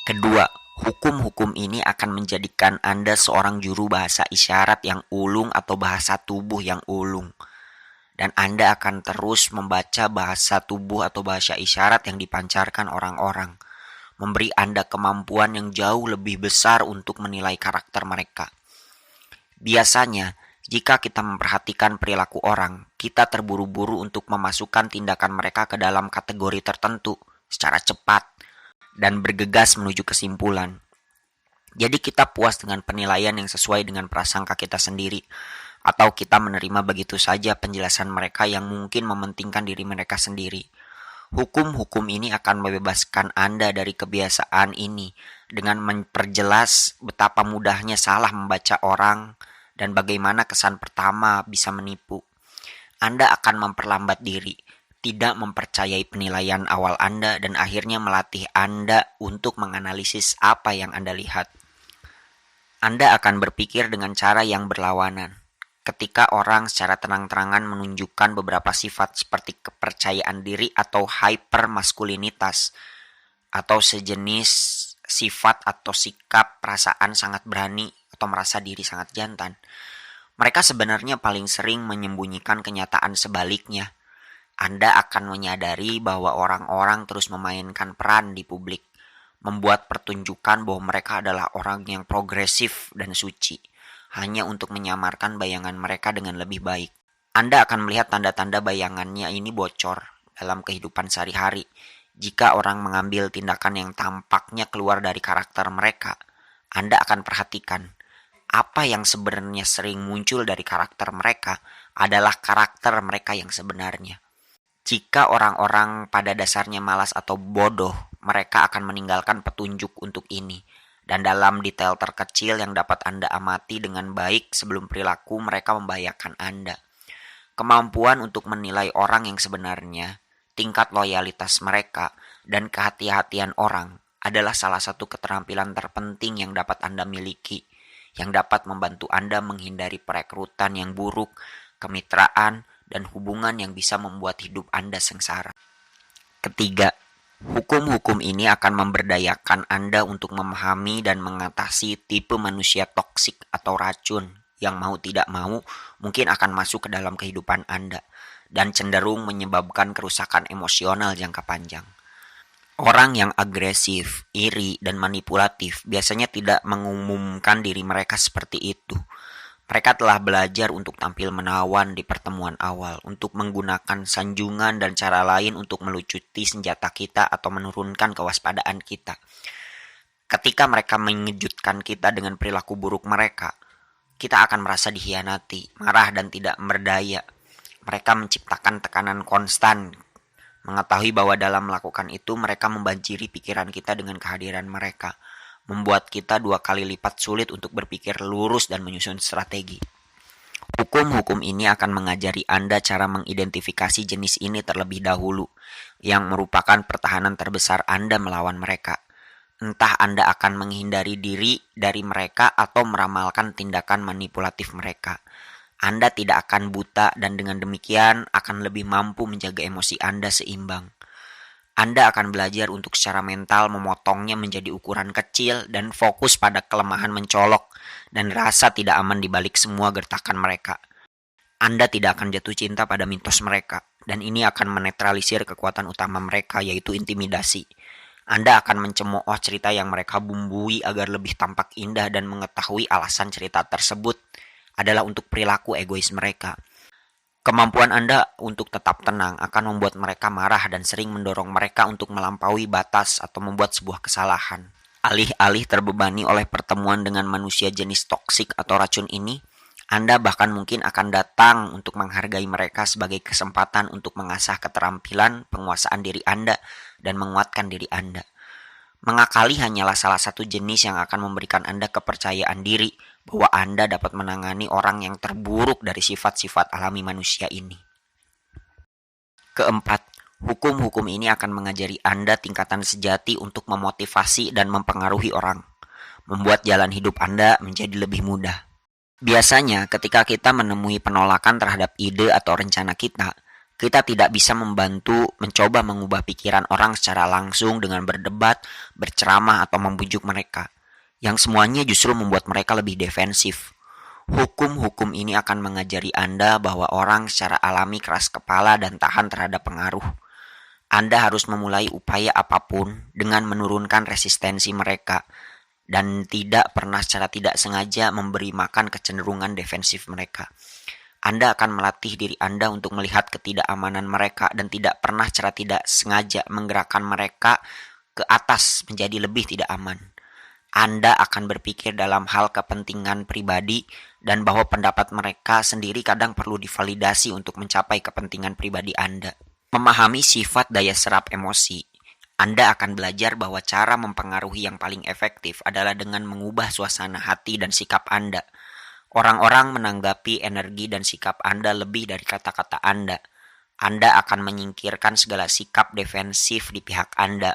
Kedua, hukum-hukum ini akan menjadikan Anda seorang juru bahasa isyarat yang ulung atau bahasa tubuh yang ulung. Dan Anda akan terus membaca bahasa tubuh atau bahasa isyarat yang dipancarkan orang-orang, memberi Anda kemampuan yang jauh lebih besar untuk menilai karakter mereka. Biasanya, jika kita memperhatikan perilaku orang, kita terburu-buru untuk memasukkan tindakan mereka ke dalam kategori tertentu secara cepat dan bergegas menuju kesimpulan. Jadi kita puas dengan penilaian yang sesuai dengan prasangka kita sendiri, atau kita menerima begitu saja penjelasan mereka yang mungkin mementingkan diri mereka sendiri. Hukum-hukum ini akan membebaskan Anda dari kebiasaan ini dengan memperjelas betapa mudahnya salah membaca orang dan bagaimana kesan pertama bisa menipu. Anda akan memperlambat diri, tidak mempercayai penilaian awal Anda, dan akhirnya melatih Anda untuk menganalisis apa yang Anda lihat. Anda akan berpikir dengan cara yang berlawanan. Ketika orang secara terang-terangan menunjukkan beberapa sifat seperti kepercayaan diri atau hypermaskulinitas, atau sejenis sifat atau sikap perasaan sangat berani atau merasa diri sangat jantan, mereka sebenarnya paling sering menyembunyikan kenyataan sebaliknya. Anda akan menyadari bahwa orang-orang terus memainkan peran di publik, membuat pertunjukan bahwa mereka adalah orang yang progresif dan suci, hanya untuk menyamarkan bayangan mereka dengan lebih baik. Anda akan melihat tanda-tanda bayangannya ini bocor dalam kehidupan sehari-hari. Jika orang mengambil tindakan yang tampaknya keluar dari karakter mereka, Anda akan perhatikan apa yang sebenarnya sering muncul dari karakter mereka adalah karakter mereka yang sebenarnya. Jika orang-orang pada dasarnya malas atau bodoh, mereka akan meninggalkan petunjuk untuk ini. Dan dalam detail terkecil yang dapat Anda amati dengan baik sebelum perilaku mereka membahayakan Anda. Kemampuan untuk menilai orang yang sebenarnya, tingkat loyalitas mereka, dan kehati-hatian orang adalah salah satu keterampilan terpenting yang dapat Anda miliki, yang dapat membantu Anda menghindari perekrutan yang buruk, kemitraan, dan hubungan yang bisa membuat hidup Anda sengsara. Ketiga, hukum-hukum ini akan memberdayakan Anda untuk memahami dan mengatasi tipe manusia toksik atau racun yang mau tidak mau mungkin akan masuk ke dalam kehidupan Anda dan cenderung menyebabkan kerusakan emosional jangka panjang. Orang yang agresif, iri, dan manipulatif biasanya tidak mengumumkan diri mereka seperti itu. Mereka telah belajar untuk tampil menawan di pertemuan awal, untuk menggunakan sanjungan dan cara lain untuk melucuti senjata kita atau menurunkan kewaspadaan kita. Ketika mereka mengejutkan kita dengan perilaku buruk mereka, kita akan merasa dikhianati, marah, dan tidak berdaya. Mereka menciptakan tekanan konstan. Mengetahui bahwa dalam melakukan itu mereka membanjiri pikiran kita dengan kehadiran mereka, membuat kita 2 kali lipat sulit untuk berpikir lurus dan menyusun strategi. Hukum-hukum ini akan mengajari Anda cara mengidentifikasi jenis ini terlebih dahulu, yang merupakan pertahanan terbesar Anda melawan mereka. Entah Anda akan menghindari diri dari mereka atau meramalkan tindakan manipulatif mereka. Anda tidak akan buta dan dengan demikian akan lebih mampu menjaga emosi Anda seimbang. Anda akan belajar untuk secara mental memotongnya menjadi ukuran kecil dan fokus pada kelemahan mencolok dan rasa tidak aman di balik semua gertakan mereka. Anda tidak akan jatuh cinta pada mitos mereka, dan ini akan menetralisir kekuatan utama mereka, yaitu intimidasi. Anda akan mencemooh cerita yang mereka bumbui agar lebih tampak indah dan mengetahui alasan cerita tersebut adalah untuk perilaku egois mereka. Kemampuan Anda untuk tetap tenang akan membuat mereka marah dan sering mendorong mereka untuk melampaui batas atau membuat sebuah kesalahan. Alih-alih terbebani oleh pertemuan dengan manusia jenis toksik atau racun ini, Anda bahkan mungkin akan datang untuk menghargai mereka sebagai kesempatan untuk mengasah keterampilan penguasaan diri Anda dan menguatkan diri Anda. Mengakali hanyalah salah satu jenis yang akan memberikan Anda kepercayaan diri bahwa Anda dapat menangani orang yang terburuk dari sifat-sifat alami manusia ini. Keempat, hukum-hukum ini akan mengajari Anda tingkatan sejati untuk memotivasi dan mempengaruhi orang, membuat jalan hidup Anda menjadi lebih mudah. Biasanya ketika kita menemui penolakan terhadap ide atau rencana kita, Kita tidak bisa membantu mencoba mengubah pikiran orang secara langsung dengan berdebat, berceramah, atau membujuk mereka, yang semuanya justru membuat mereka lebih defensif. Hukum-hukum ini akan mengajari Anda bahwa orang secara alami keras kepala dan tahan terhadap pengaruh. Anda harus memulai upaya apapun dengan menurunkan resistensi mereka dan tidak pernah secara tidak sengaja memberi makan kecenderungan defensif mereka. Anda akan melatih diri Anda untuk melihat ketidakamanan mereka dan tidak pernah secara tidak sengaja menggerakkan mereka ke atas menjadi lebih tidak aman. Anda akan berpikir dalam hal kepentingan pribadi dan bahwa pendapat mereka sendiri kadang perlu divalidasi untuk mencapai kepentingan pribadi Anda. Memahami sifat daya serap emosi, Anda akan belajar bahwa cara mempengaruhi yang paling efektif adalah dengan mengubah suasana hati dan sikap Anda. Orang-orang menanggapi energi dan sikap Anda lebih dari kata-kata Anda. Anda akan menyingkirkan segala sikap defensif di pihak Anda.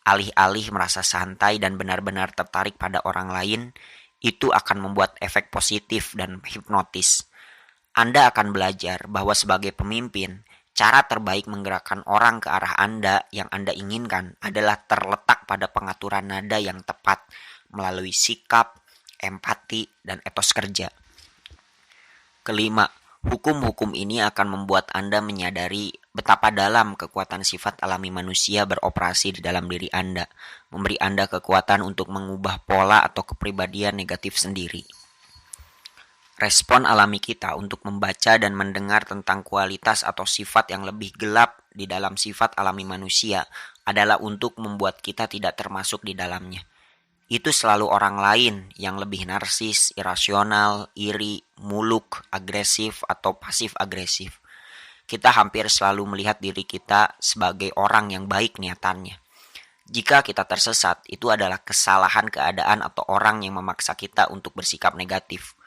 Alih-alih merasa santai dan benar-benar tertarik pada orang lain, itu akan membuat efek positif dan hipnotis. Anda akan belajar bahwa sebagai pemimpin, cara terbaik menggerakkan orang ke arah Anda yang Anda inginkan adalah terletak pada pengaturan nada yang tepat melalui sikap, empati, dan etos kerja. Kelima, hukum-hukum ini akan membuat Anda menyadari betapa dalam kekuatan sifat alami manusia beroperasi di dalam diri Anda, memberi Anda kekuatan untuk mengubah pola atau kepribadian negatif sendiri. Respon alami kita untuk membaca dan mendengar tentang kualitas atau sifat yang lebih gelap di dalam sifat alami manusia adalah untuk membuat kita tidak termasuk di dalamnya. Itu selalu orang lain yang lebih narsis, irasional, iri, muluk, agresif, atau pasif agresif. Kita hampir selalu melihat diri kita sebagai orang yang baik niatannya. Jika kita tersesat, itu adalah kesalahan keadaan atau orang yang memaksa kita untuk bersikap negatif.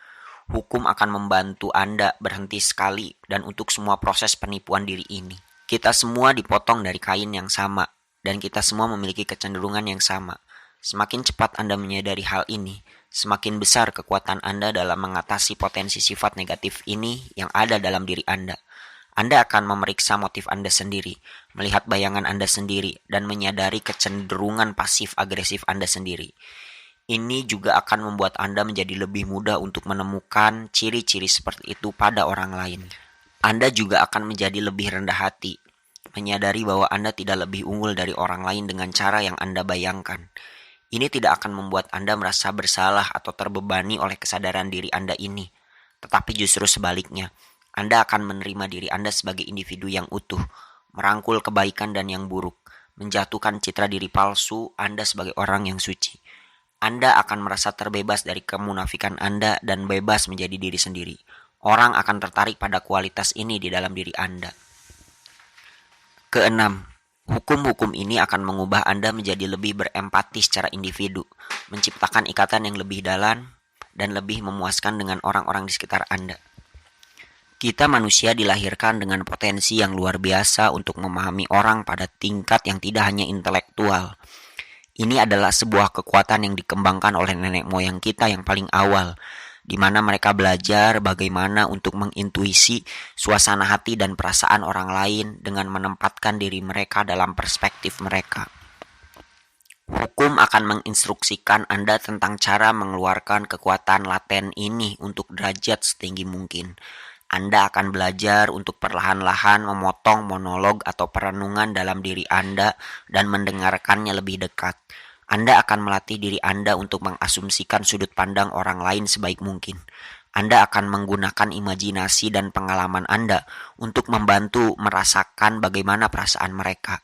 Hukum akan membantu Anda berhenti sekali dan untuk semua proses penipuan diri ini. Kita semua dipotong dari kain yang sama, dan kita semua memiliki kecenderungan yang sama. Semakin cepat Anda menyadari hal ini, semakin besar kekuatan Anda dalam mengatasi potensi sifat negatif ini yang ada dalam diri Anda. Anda akan memeriksa motif Anda sendiri, melihat bayangan Anda sendiri, dan menyadari kecenderungan pasif agresif Anda sendiri. Ini juga akan membuat Anda menjadi lebih mudah untuk menemukan ciri-ciri seperti itu pada orang lain. Anda juga akan menjadi lebih rendah hati, menyadari bahwa Anda tidak lebih unggul dari orang lain dengan cara yang Anda bayangkan. Ini tidak akan membuat Anda merasa bersalah atau terbebani oleh kesadaran diri Anda ini. Tetapi justru sebaliknya, Anda akan menerima diri Anda sebagai individu yang utuh, merangkul kebaikan dan yang buruk, menjatuhkan citra diri palsu Anda sebagai orang yang suci. Anda akan merasa terbebas dari kemunafikan Anda dan bebas menjadi diri sendiri. Orang akan tertarik pada kualitas ini di dalam diri Anda. Keenam, hukum-hukum ini akan mengubah Anda menjadi lebih berempati secara individu, menciptakan ikatan yang lebih dalam dan lebih memuaskan dengan orang-orang di sekitar Anda. Kita manusia dilahirkan dengan potensi yang luar biasa untuk memahami orang pada tingkat yang tidak hanya intelektual. Ini adalah sebuah kekuatan yang dikembangkan oleh nenek moyang kita yang paling awal, di mana mereka belajar bagaimana untuk mengintuisi suasana hati dan perasaan orang lain dengan menempatkan diri mereka dalam perspektif mereka. Hukum akan menginstruksikan Anda tentang cara mengeluarkan kekuatan laten ini untuk derajat setinggi mungkin. Anda akan belajar untuk perlahan-lahan memotong monolog atau perenungan dalam diri Anda dan mendengarkannya lebih dekat. Anda akan melatih diri Anda untuk mengasumsikan sudut pandang orang lain sebaik mungkin. Anda akan menggunakan imajinasi dan pengalaman Anda untuk membantu merasakan bagaimana perasaan mereka.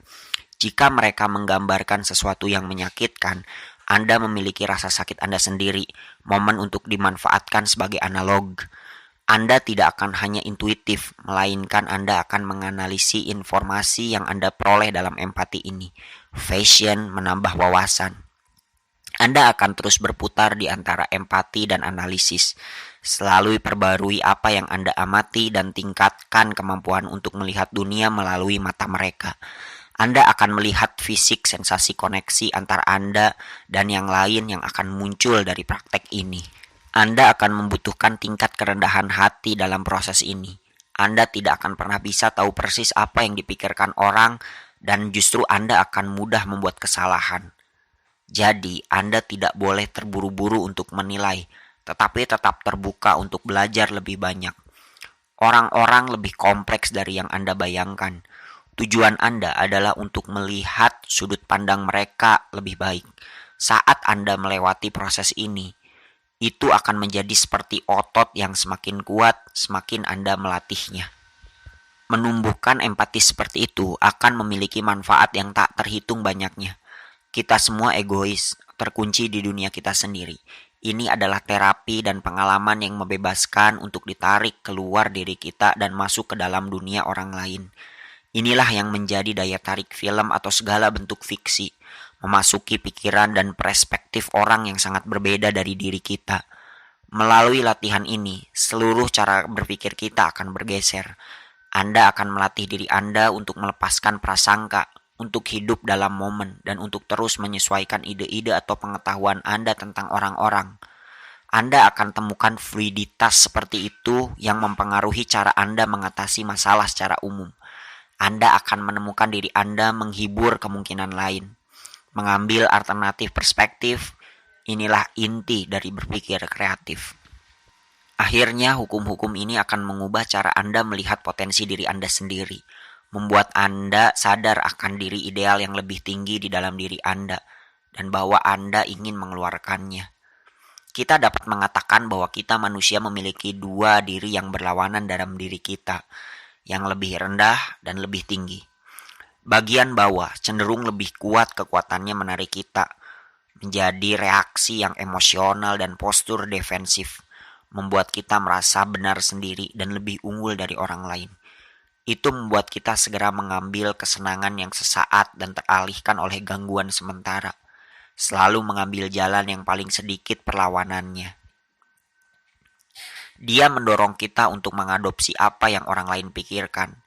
Jika mereka menggambarkan sesuatu yang menyakitkan, Anda memiliki rasa sakit Anda sendiri, momen untuk dimanfaatkan sebagai analog. Anda tidak akan hanya intuitif, melainkan Anda akan menganalisi informasi yang Anda peroleh dalam empati ini. Fashion menambah wawasan. Anda akan terus berputar di antara empati dan analisis, selalu perbarui apa yang Anda amati dan tingkatkan kemampuan untuk melihat dunia melalui mata mereka. Anda akan melihat fisik sensasi koneksi antara Anda dan yang lain yang akan muncul dari praktek ini. Anda akan membutuhkan tingkat kerendahan hati dalam proses ini. Anda tidak akan pernah bisa tahu persis apa yang dipikirkan orang dan justru Anda akan mudah membuat kesalahan. Jadi, Anda tidak boleh terburu-buru untuk menilai, tetapi tetap terbuka untuk belajar lebih banyak. Orang-orang lebih kompleks dari yang Anda bayangkan. Tujuan Anda adalah untuk melihat sudut pandang mereka lebih baik. Saat Anda melewati proses ini, itu akan menjadi seperti otot yang semakin kuat semakin Anda melatihnya. Menumbuhkan empati seperti itu akan memiliki manfaat yang tak terhitung banyaknya. Kita semua egois, terkunci di dunia kita sendiri. Ini adalah terapi dan pengalaman yang membebaskan untuk ditarik keluar diri kita dan masuk ke dalam dunia orang lain. Inilah yang menjadi daya tarik film atau segala bentuk fiksi, memasuki pikiran dan perspektif orang yang sangat berbeda dari diri kita. Melalui latihan ini, seluruh cara berpikir kita akan bergeser. Anda akan melatih diri Anda untuk melepaskan prasangka, untuk hidup dalam momen, dan untuk terus menyesuaikan ide-ide atau pengetahuan Anda tentang orang-orang. Anda akan temukan fluiditas seperti itu yang mempengaruhi cara Anda mengatasi masalah secara umum. Anda akan menemukan diri Anda menghibur kemungkinan lain, mengambil alternatif perspektif. Inilah inti dari berpikir kreatif. Akhirnya, hukum-hukum ini akan mengubah cara Anda melihat potensi diri Anda sendiri, membuat Anda sadar akan diri ideal yang lebih tinggi di dalam diri Anda, dan bahwa Anda ingin mengeluarkannya. Kita dapat mengatakan bahwa kita manusia memiliki dua diri yang berlawanan dalam diri kita, yang lebih rendah dan lebih tinggi. Bagian bawah cenderung lebih kuat, kekuatannya menarik kita menjadi reaksi yang emosional dan postur defensif, membuat kita merasa benar sendiri dan lebih unggul dari orang lain. Itu membuat kita segera mengambil kesenangan yang sesaat dan teralihkan oleh gangguan sementara, selalu mengambil jalan yang paling sedikit perlawanannya. Dia mendorong kita untuk mengadopsi apa yang orang lain pikirkan,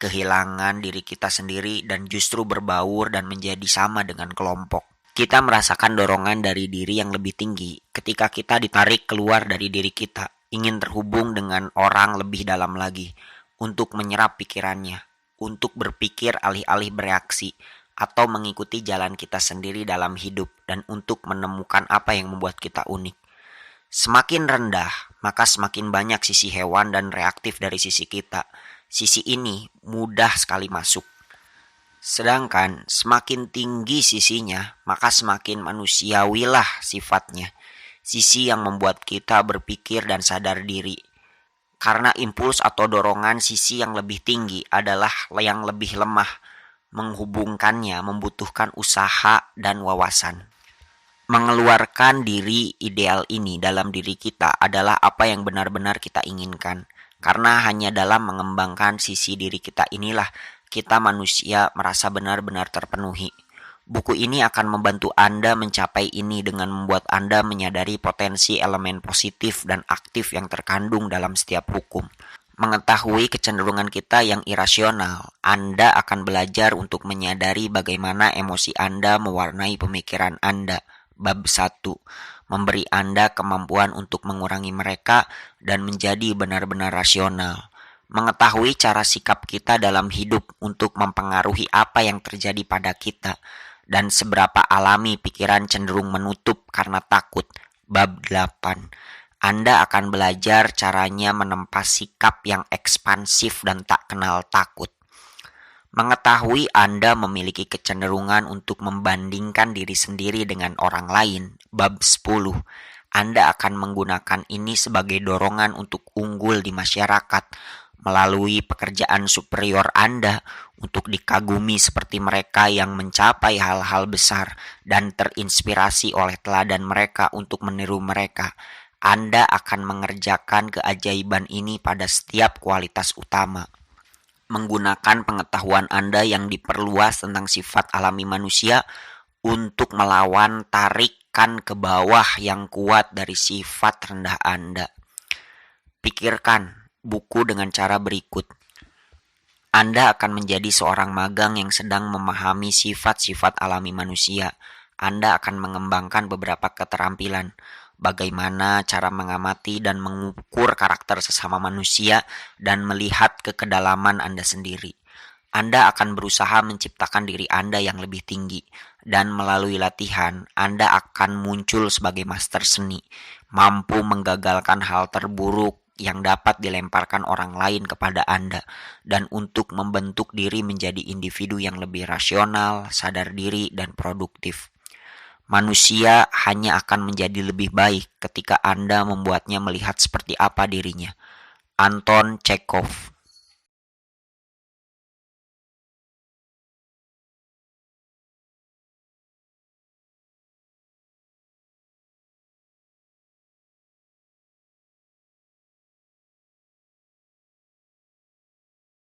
kehilangan diri kita sendiri dan justru berbaur dan menjadi sama dengan kelompok. Kita merasakan dorongan dari diri yang lebih tinggi ketika kita ditarik keluar dari diri kita, ingin terhubung dengan orang lebih dalam lagi, untuk menyerap pikirannya, untuk berpikir alih-alih bereaksi, atau mengikuti jalan kita sendiri dalam hidup, dan untuk menemukan apa yang membuat kita unik. Semakin rendah, maka semakin banyak sisi hewan dan reaktif dari sisi kita. Sisi ini mudah sekali masuk. Sedangkan semakin tinggi sisinya, maka semakin manusiawilah sifatnya. Sisi yang membuat kita berpikir dan sadar diri. Karena impuls atau dorongan sisi yang lebih tinggi adalah yang lebih lemah. Menghubungkannya membutuhkan usaha dan wawasan. Mengeluarkan diri ideal ini dalam diri kita adalah apa yang benar-benar kita inginkan. Karena hanya dalam mengembangkan sisi diri kita inilah kita manusia merasa benar-benar terpenuhi. Buku ini akan membantu Anda mencapai ini dengan membuat Anda menyadari potensi elemen positif dan aktif yang terkandung dalam setiap hukum. Mengetahui kecenderungan kita yang irasional, Anda akan belajar untuk menyadari bagaimana emosi Anda mewarnai pemikiran Anda. Bab 1. Memberi Anda kemampuan untuk mengurangi mereka dan menjadi benar-benar rasional. Mengetahui cara sikap kita dalam hidup untuk mempengaruhi apa yang terjadi pada kita dan seberapa alami pikiran cenderung menutup karena takut. Bab 8. Anda akan belajar caranya menempa sikap yang ekspansif dan tak kenal takut. Mengetahui Anda memiliki kecenderungan untuk membandingkan diri sendiri dengan orang lain. Bab 10. Anda akan menggunakan ini sebagai dorongan untuk unggul di masyarakat melalui pekerjaan superior Anda untuk dikagumi seperti mereka yang mencapai hal-hal besar dan terinspirasi oleh teladan mereka untuk meniru mereka. Anda akan mengerjakan keajaiban ini pada setiap kualitas utama. Menggunakan pengetahuan Anda yang diperluas tentang sifat alami manusia untuk melawan tarikan ke bawah yang kuat dari sifat rendah Anda. Pikirkan buku dengan cara berikut. Anda akan menjadi seorang magang yang sedang memahami sifat-sifat alami manusia. Anda akan mengembangkan beberapa keterampilan, bagaimana cara mengamati dan mengukur karakter sesama manusia, dan melihat ke kedalaman Anda sendiri. Anda akan berusaha menciptakan diri Anda yang lebih tinggi, dan melalui latihan, Anda akan muncul sebagai master seni, mampu menggagalkan hal terburuk yang dapat dilemparkan orang lain kepada Anda, dan untuk membentuk diri menjadi individu yang lebih rasional, sadar diri, dan produktif. Manusia hanya akan menjadi lebih baik ketika Anda membuatnya melihat seperti apa dirinya. Anton Chekhov.